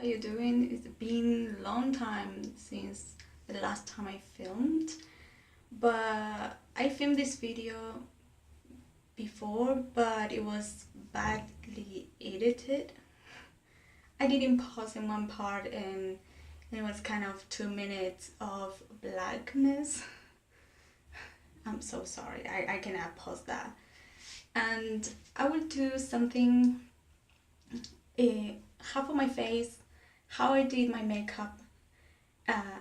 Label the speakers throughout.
Speaker 1: how you doing? It's been a long time since the last time I filmed, but I filmed this video before, but it was badly edited. I didn't pause in one part and it was kind of 2 minutes of blackness. I'm so sorry, I cannot pause that. And I will do something, half of my face, how I did my makeup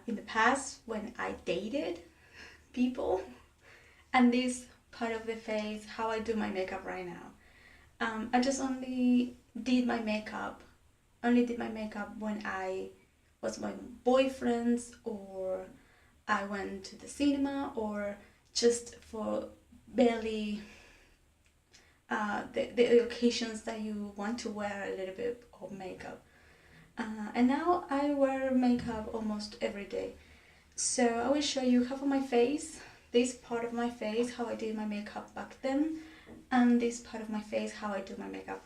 Speaker 1: in the past when I dated people, and this part of the face, how I do my makeup right now. I just only did my makeup when I was with boyfriends, or I went to the cinema, or just for barely the occasions that you want to wear a little bit of makeup. And now I wear makeup almost every day. So I will show you half of my face, this part of my face, how I did my makeup back then, and this part of my face, how I do my makeup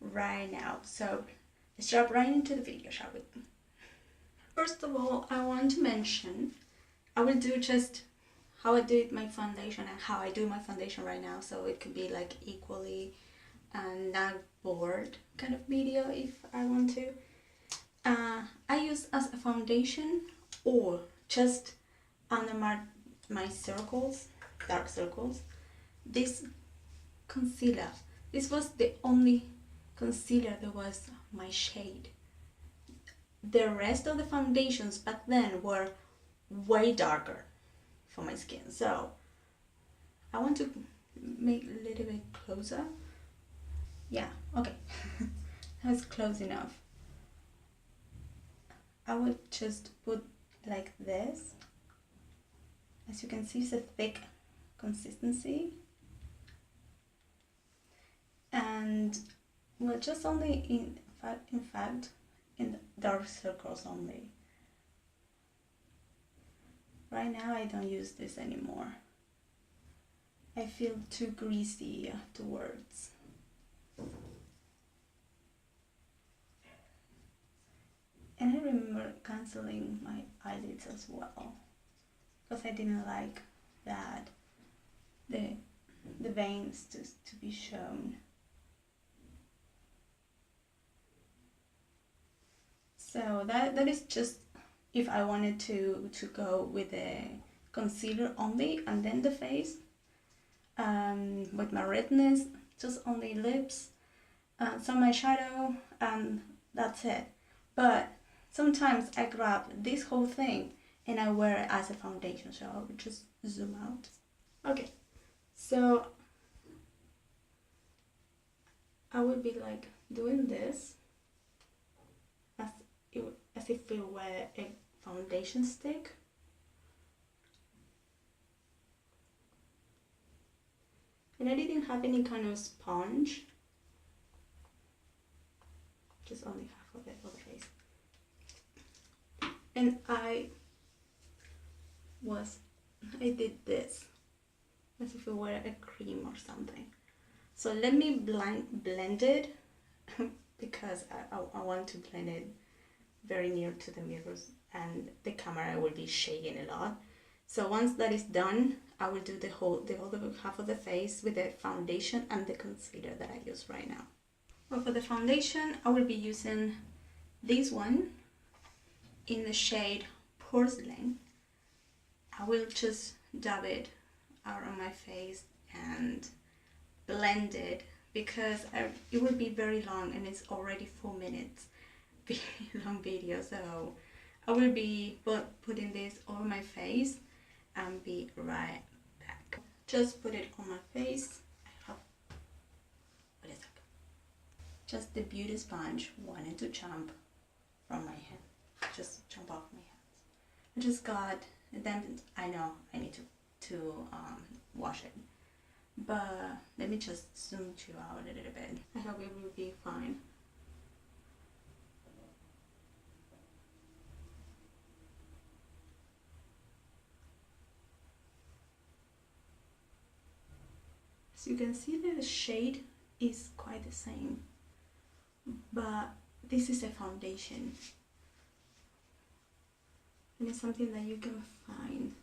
Speaker 1: right now. So let's jump right into the video, shall we? First of all, I want to mention, I will do just how I did my foundation and how I do my foundation right now, so it could be like equally and not bored kind of video if I want to. I use as a foundation or just under my circles, dark circles, this concealer. This was the only concealer that was my shade. The rest of the foundations back then were way darker for my skin, so I want to make a little bit closer. Yeah, okay. That's close enough. I would just put like this. As you can see, it's a thick consistency, and well, just only in fact in the dark circles only. Right now I don't use this anymore. I feel too greasy afterwards. And I remember cancelling my eyelids as well, because I didn't like that the veins to be shown. So that is just if I wanted to go with the concealer only and then the face. With my redness, just only lips, some eyeshadow, and that's it. But sometimes I grab this whole thing and I wear it as a foundation, so I will just zoom out. Okay, so I would be like doing this as if it were a foundation stick. And I didn't have any kind of sponge, just only half of it on the face. And I did this as if it were a cream or something. So let me blend it because I want to blend it very near to the mirrors, and the camera will be shaking a lot. So once that is done, I will do the other half of the face with the foundation and the concealer that I use right now. Well, for the foundation, I will be using this one in the shade Porcelain. I will just dab it out on my face and blend it, because it will be very long and it's already 4 minutes long video, so I will be putting this over my face and be right back. Just put it on my face. What is that? Just the beauty sponge wanted to jump from my hand. Just jump off my hands. I just got, then I know I need to wash it. But let me just zoom you out a little bit. I hope it will be fine. So you can see that the shade is quite the same, but this is a foundation, and it's something that you can find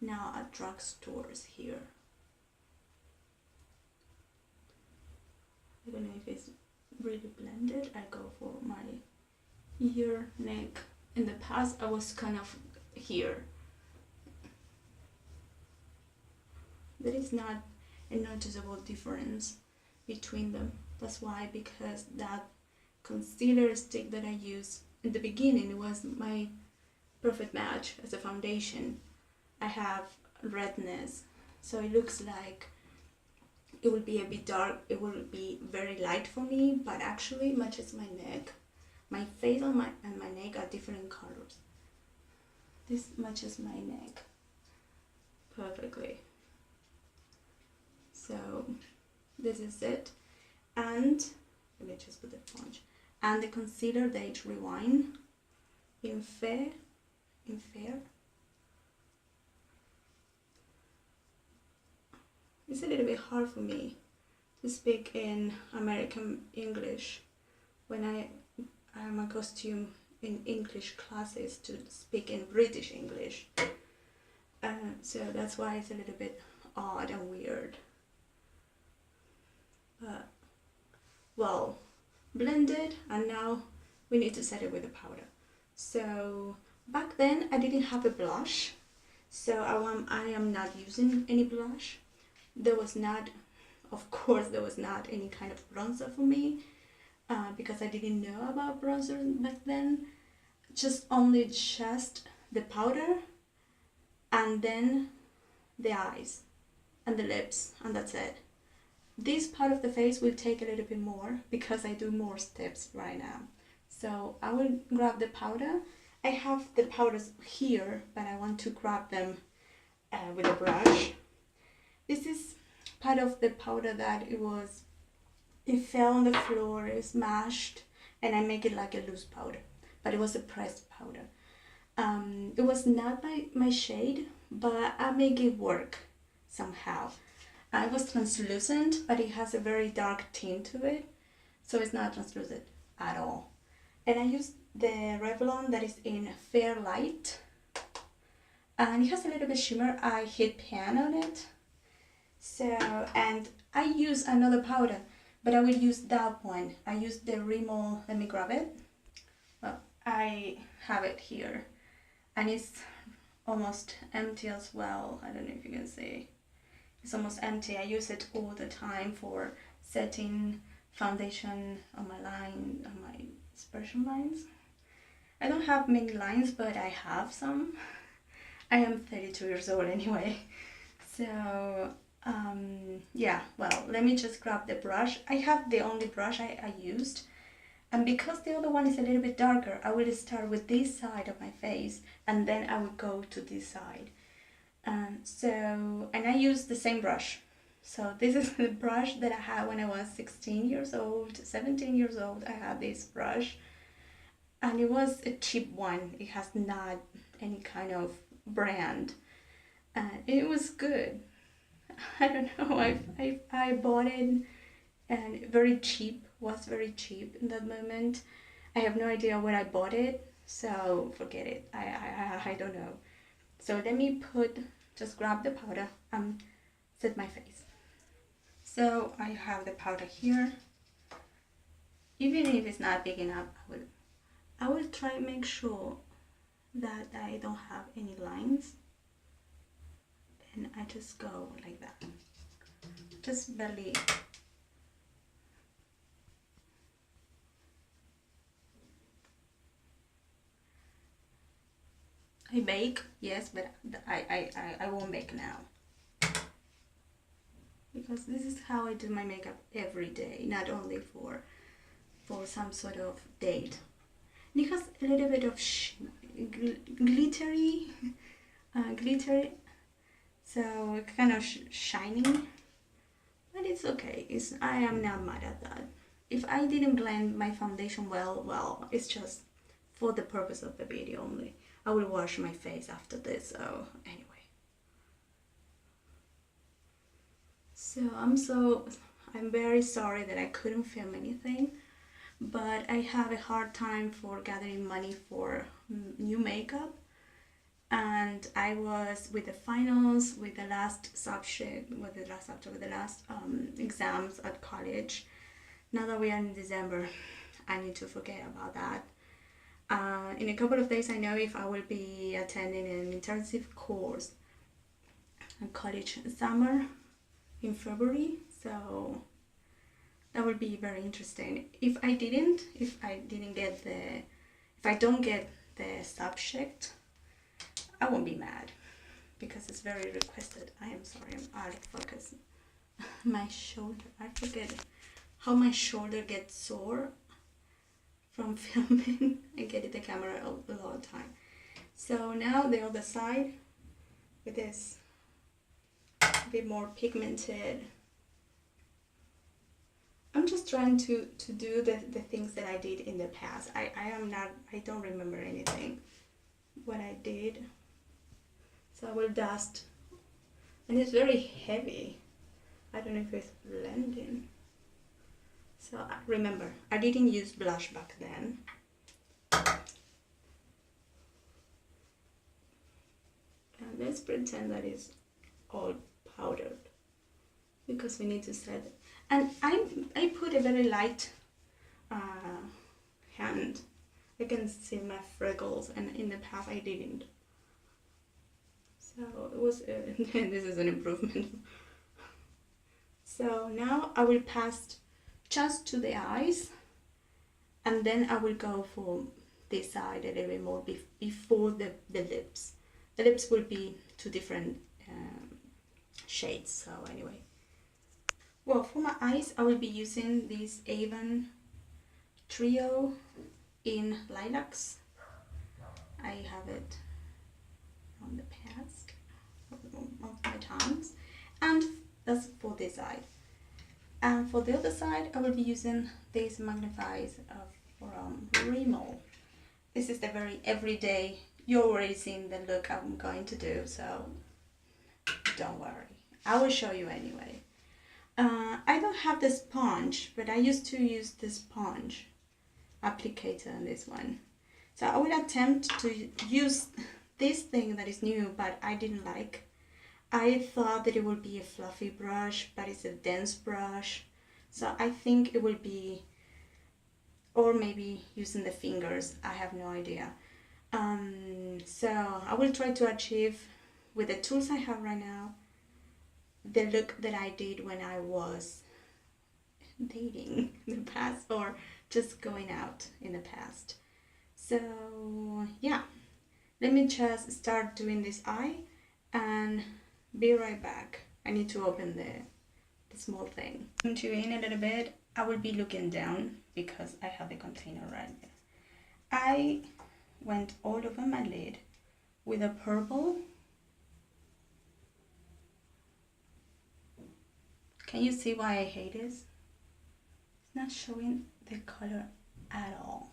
Speaker 1: now at drugstores here. I don't know if it's really blended. I go for my ear, neck. In the past I was kind of here. There is not a noticeable difference between them. That's why, because that concealer stick that I used in the beginning was my perfect match as a foundation. I have redness, so it looks like it will be a bit dark, it will be very light for me, but actually it matches my neck. My face and my neck are different colors. This matches my neck perfectly. So this is it. And let me just put the sponge. And the concealer, the Age Rewind in fair. It's a little bit hard for me to speak in American English when I am accustomed in English classes to speak in British English. So that's why it's a little bit odd and weird. But, well, blended, and now we need to set it with the powder. So back then I didn't have a blush, so I am not using any blush. There was not, of course, there was not any kind of bronzer for me, because I didn't know about bronzer back then. Just the powder, and then the eyes and the lips, and that's it. This part of the face will take a little bit more because I do more steps right now. So I will grab the powder. I have the powders here, but I want to grab them with a brush. This is part of the powder that it fell on the floor, it smashed, and I make it like a loose powder, but it was a pressed powder. It was not my shade, but I make it work somehow. It was translucent, but it has a very dark tint to it, so it's not translucent at all. And I used the Revlon that is in Fair Light, and it has a little bit shimmer. I hit pan on it. So, and I use another powder, but I will use that one. I use the Rimmel, let me grab it. Well, I have it here, and it's almost empty as well. I don't know if you can see. It's almost empty. I use it all the time for setting foundation on my line, on my expression lines. I don't have many lines, but I have some. I am 32 years old anyway. So, yeah, well, let me just grab the brush. I have the only brush I used, and because the other one is a little bit darker, I will start with this side of my face, and then I will go to this side. And I use the same brush. So this is the brush that I had when I was 16 years old, 17 years old. I had this brush, and it was a cheap one. It has not any kind of brand, and it was good. I don't know, I bought it, and very cheap, was very cheap in that moment. I have no idea where I bought it, so forget it. I don't know. So let me just grab the powder and set my face. So I have the powder here. Even if it's not big enough, I will try to make sure that I don't have any lines. And I just go like that. Just barely. I bake, yes, but I won't bake now. Because this is how I do my makeup every day, not only for some sort of date. And it has a little bit of glittery, so kind of shiny, but it's okay. I am not mad at that. If I didn't blend my foundation well, it's just for the purpose of the video only. I will wash my face after this, so anyway. So I'm very sorry that I couldn't film anything, but I have a hard time for gathering money for new makeup. And I was with the finals, with the last subject, with the last exams at college. Now that we are in December, I need to forget about that. In a couple of days, I know if I will be attending an intensive course at college summer in February, so that will be very interesting. If I don't get the subject, I won't be mad because it's very requested. I am sorry, I'm out of focus. My shoulder, I forget how my shoulder gets sore from filming. I get the camera a lot of time. So now the other side with this a bit more pigmented. I'm just trying to do the things that I did in the past. I don't remember anything what I did. So I will dust, and it's very heavy. I don't know if it's blending. So remember, I didn't use blush back then. And let's pretend that it's all powdered because we need to set it. And I put a very light hand. I can see my freckles, and in the past I didn't. So it was, this is an improvement. So now I will pass just to the eyes, and then I will go for this side a little bit more before the lips. The lips will be two different shades, so anyway. Well, for my eyes, I will be using this Avon Trio in Lilacs. I have it from the past of my times, and that's for this side. And for the other side, I will be using this magnifier from Rimmel. This is the very everyday, you're already seeing the look I'm going to do, so don't worry. I will show you anyway. I don't have the sponge, but I used to use the sponge applicator on this one. So I will attempt to use this thing that is new, but I didn't like. I thought that it would be a fluffy brush, but it's a dense brush. So I think it will be, or maybe using the fingers, I have no idea. So I will try to achieve, with the tools I have right now, the look that I did when I was dating in the past, or just going out in the past. So yeah, let me just start doing this eye and be right back. I need to open the small thing. Into in a little bit, I will be looking down because I have the container right there. I went all over my lid with a purple. Can you see why I hate this? It's not showing the color at all.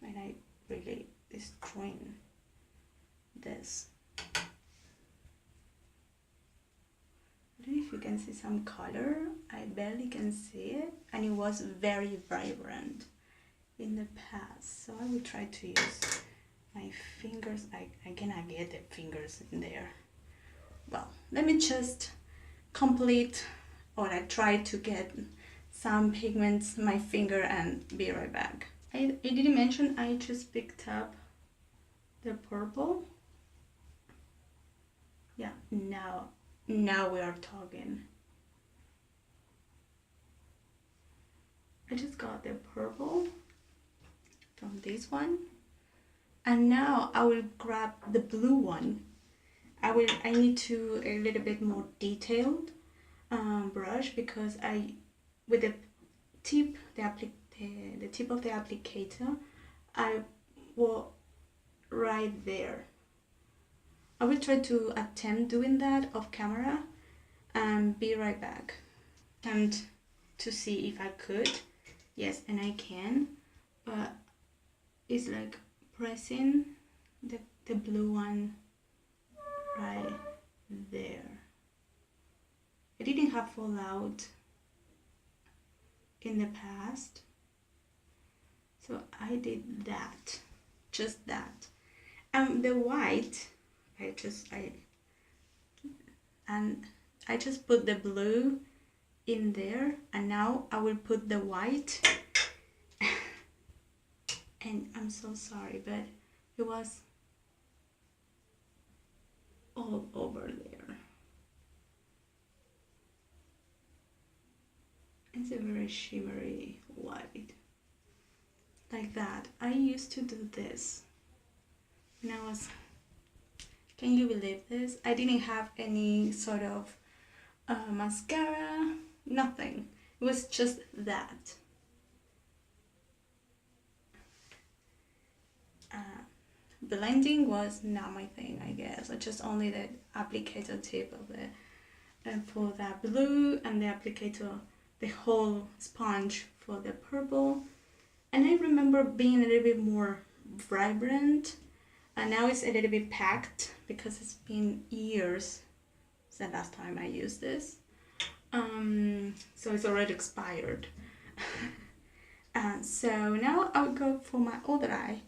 Speaker 1: And I really destroying this. I don't know if you can see some color. I barely can see it, and it was very vibrant in the past. So I will try to use my fingers. I cannot get the fingers in there. Well, let me just complete, or I try to get some pigments my finger and be right back. I didn't mention I just picked up the purple. Yeah, now we are talking. I just got the purple from this one, and now I will grab the blue one. I need to a little bit more detailed brush, because with the tip the tip of the applicator, I will right there. I will try to attempt doing that off camera and be right back. And to see if I could. Yes, and I can, but it's like pressing the blue one right there. I didn't have fallout in the past, so I did that, just that. The white, I just put the blue in there, and now I will put the white. And I'm so sorry, but it was all over there. It's a very shimmery white, like that. I used to do this when I was, can you believe this? I didn't have any sort of mascara, nothing. It was just that. Blending was not my thing, I guess. I just only the applicator tip of it, and for that blue, and the applicator, the whole sponge for the purple. And I remember being a little bit more vibrant, and now it's a little bit packed because it's been years since the last time I used this. So it's already expired. So now I'll go for my other eye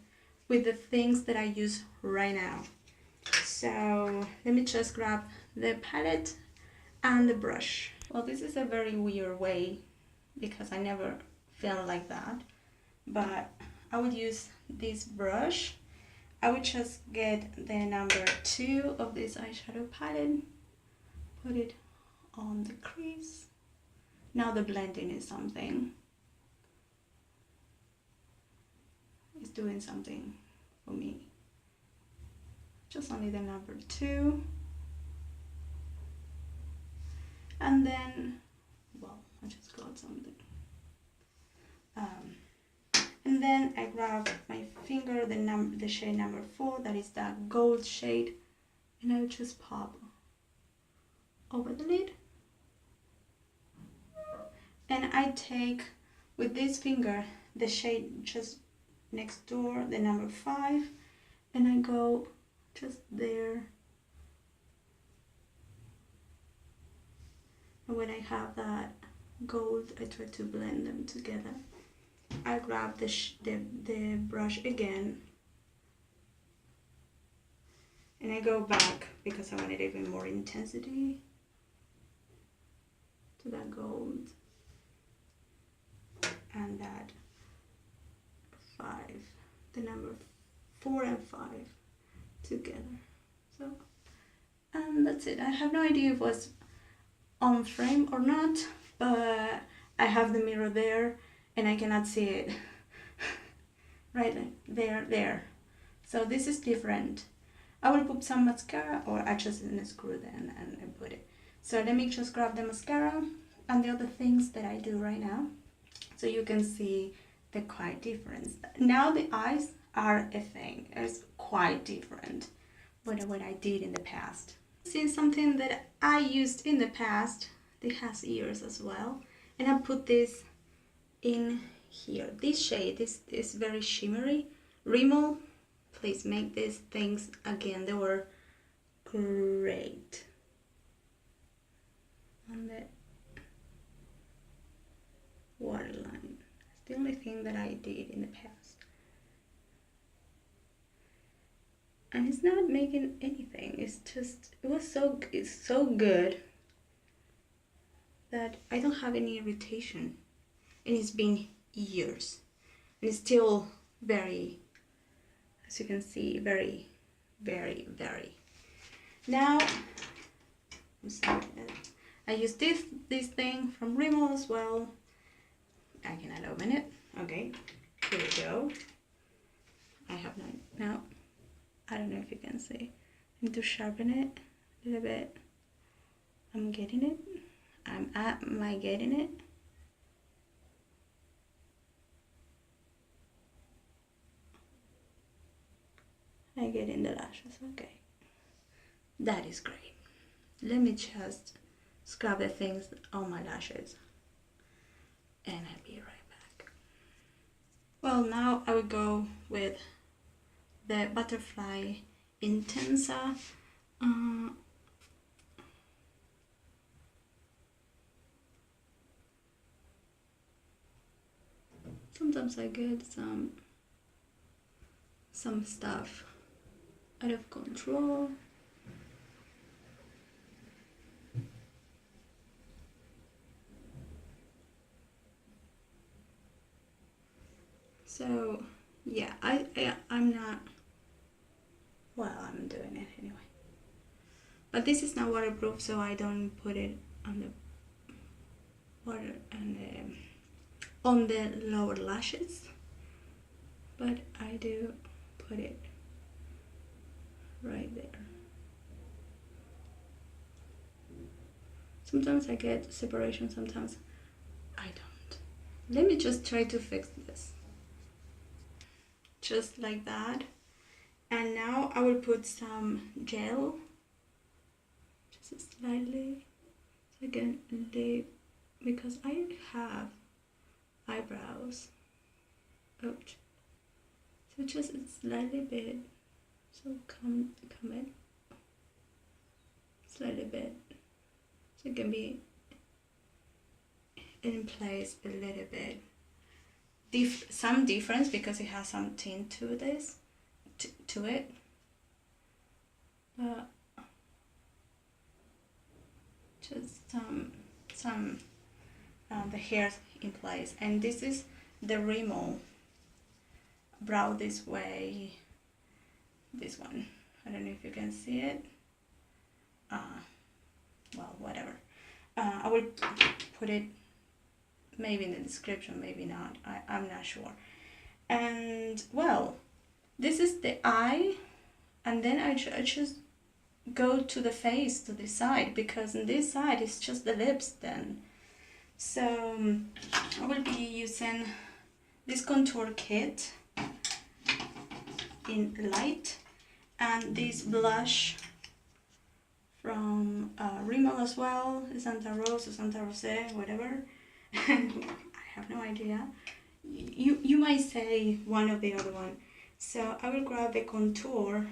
Speaker 1: with the things that I use right now. So let me just grab the palette and the brush. Well, this is a very weird way because I never felt like that, but I would use this brush. I would just get the number 2 of this eyeshadow palette, put it on the crease. Now the blending is something. It's doing something for me. Just only the number 2. And then, well, I just got something. And then I grab my finger, the shade number 4, that is that gold shade, and I just pop over the lid. And I take with this finger the shade just next door, the number 5, and I go just there. And when I have that gold, I try to blend them together. I grab the brush again, and I go back because I wanted even more intensity to that gold and that 5, the number 4 and 5 together. So, and that's it. I have no idea if it was on frame or not, but I have the mirror there and I cannot see it right there. So this is different. I will put some mascara, or I just unscrew them and put it. So let me just grab the mascara and the other things that I do right now, so you can see the quite difference. Now the eyes are a thing. It's quite different than what I did in the past. See something that I used in the past. It has ears as well, and I put this in here. This shade is very shimmery. Rimmel, please make these things again. They were great. On the waterline. It's the only thing that I did in the past. And it's not making anything. It's just, it's so good that I don't have any irritation. And it's been years. And it's still very, as you can see, very, very, very. Now, I'm sorry. I use this thing from Rimmel as well. I cannot open it. Okay, here we go. I have now. I don't know if you can see. I need to sharpen it a little bit. I'm getting it. Am I getting it? I get in the lashes. Okay, that is great. Let me just scrub the things on my lashes and I'll be right back. Well, now I will go with the Butterfly Intensa Sometimes I get some stuff out of control. So yeah, I'm not, well, I'm doing it anyway. But this is not waterproof, so I don't put it on the water and on the lower lashes, but I do put it right there. Sometimes I get separation, sometimes I don't. Let me just try to fix this. Just like that. And now I will put some gel, just slightly, so I can lay, because I have eyebrows. Ouch. So just a slightly bit. So come in. Slightly bit. So it can be in place a little bit. Some difference because it has some tint to this, to it. But just some the hairs in place. And this is the Rimmel Brow This Way. This one. I don't know if you can see it. Well, whatever. I will put it maybe in the description, maybe not. I'm not sure. And well, this is the eye, and then I just go to the face, to the side, because on this side is just the lips then. So I will be using this contour kit in light, and this blush from Rimmel as well, Santa Rosa, Santa Rosé, whatever. I have no idea. You might say one or the other one. So I will grab the contour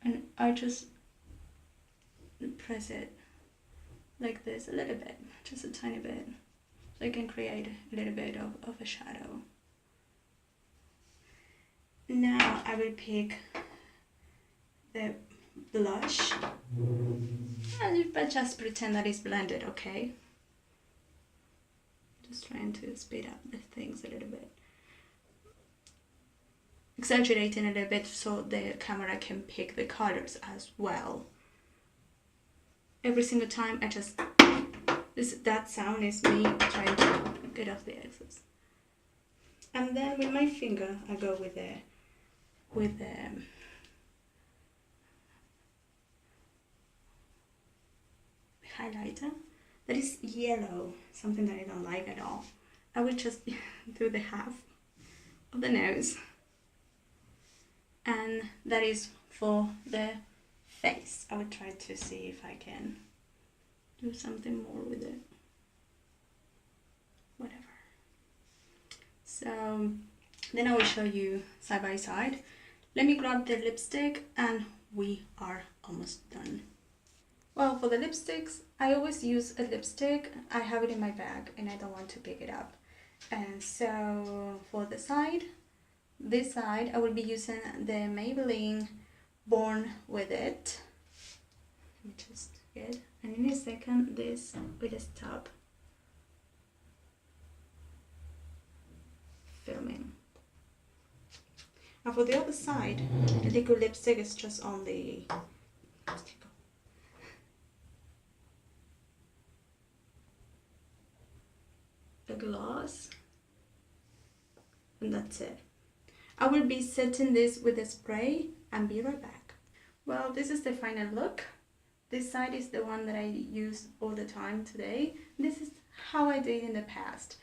Speaker 1: and I just press it like this a little bit, just a tiny bit, so I can create a little bit of a shadow. Now I will pick the blush, but just pretend that it's blended, okay? Just trying to speed up the things a little bit. Exaggerating a little bit so the camera can pick the colors as well. Every single time I just, that sound is me trying to get off the excess. And then with my finger I go with the highlighter that is yellow, something that I don't like at all. I will just do the half of the nose, and that is for the face. I will try to see if I can do something more with it, whatever. So then I will show you side by side. Let me grab the lipstick and we are almost done. Well, for the lipsticks, I always use a lipstick. I have it in my bag and I don't want to pick it up. And so for the side, this side, I will be using the Maybelline Born With It. Let me just get, and in a second, this will stop filming. And for the other side, the liquid lipstick is just on the gloss, and that's it. I will be setting this with a spray and be right back. Well, this is the final look. This side is the one that I use all the time today. This is how I did in the past.